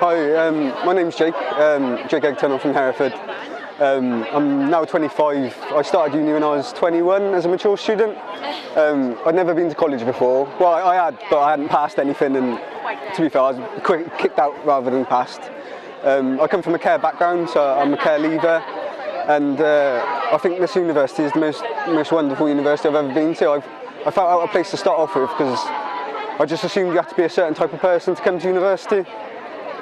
Hi, my name's Jake, Jake Eggton. I'm from Hereford. I'm now 25. I started uni when I was 21 as a mature student. I'd never been to college before. Well, I had, but I hadn't passed anything, and to be fair, I was kicked out rather than passed. I come from a care background, so I'm a care leaver, and I think this university is the most wonderful university I've ever been to. I felt out of place to start off with because I just assumed you had to be a certain type of person to come to university.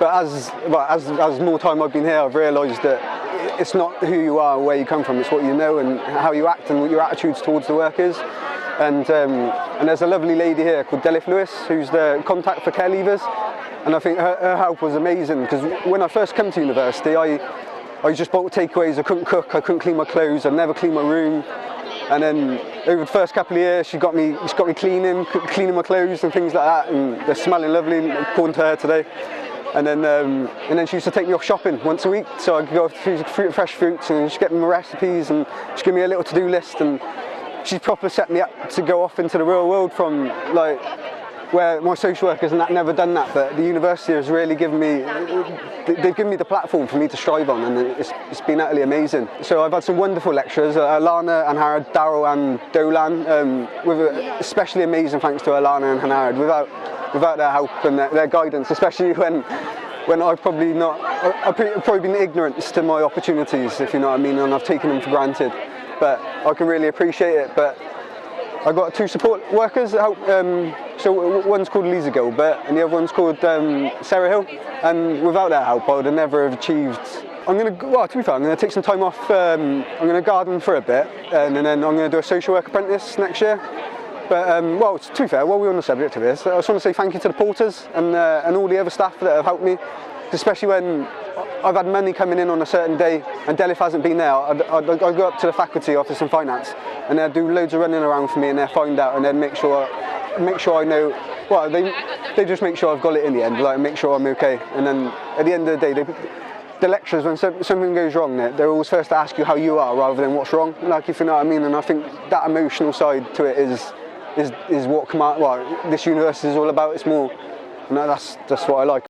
But as more time I've been here, I've realised that it's not who you are or where you come from, it's what you know and how you act and what your attitudes towards the work is. And there's a lovely lady here called Delith Lewis, who's the contact for care leavers. And I think her help was amazing, because when I first came to university, I just bought takeaways. I couldn't cook, I couldn't clean my clothes, I'd never clean my room. And then over the first couple of years, she got me cleaning my clothes and things like that, and they're smelling lovely, according to her today. And then she used to take me off shopping once a week, so I could go through fresh fruits, and she'd get me my recipes, and she'd give me a little to-do list, and she's proper set me up to go off into the real world from like where my social workers and that never done that, but the university has really given me, they've given me the platform for me to strive on, and it's been utterly amazing. So I've had some wonderful lecturers, Alana and Harrod, Daryl and Dolan, with especially amazing thanks to Alana and Harrod. Without their help and their guidance, especially when I've probably been ignorant to my opportunities, if you know what I mean, and I've taken them for granted. But I can really appreciate it. But I've got two support workers that help. So one's called Lisa Gilbert and the other one's called Sarah Hill. And without their help, I would have never have achieved. To be fair, I'm going to take some time off. I'm going to garden for a bit, and then I'm going to do a social work apprentice next year. But to be fair, while we're on the subject of this, I just want to say thank you to the porters and all the other staff that have helped me, especially when I've had money coming in on a certain day and Delith hasn't been there. I'd go up to the faculty office and finance, and they'd do loads of running around for me, and they'd find out and then make sure I know. Well, they just make sure I've got it in the end, like make sure I'm okay. And then at the end of the day, the lecturers, when something goes wrong, they're always first to ask you how you are rather than what's wrong. Like, if you know what I mean. And I think that emotional side to it is what this university is all about. It's more, that's what I like.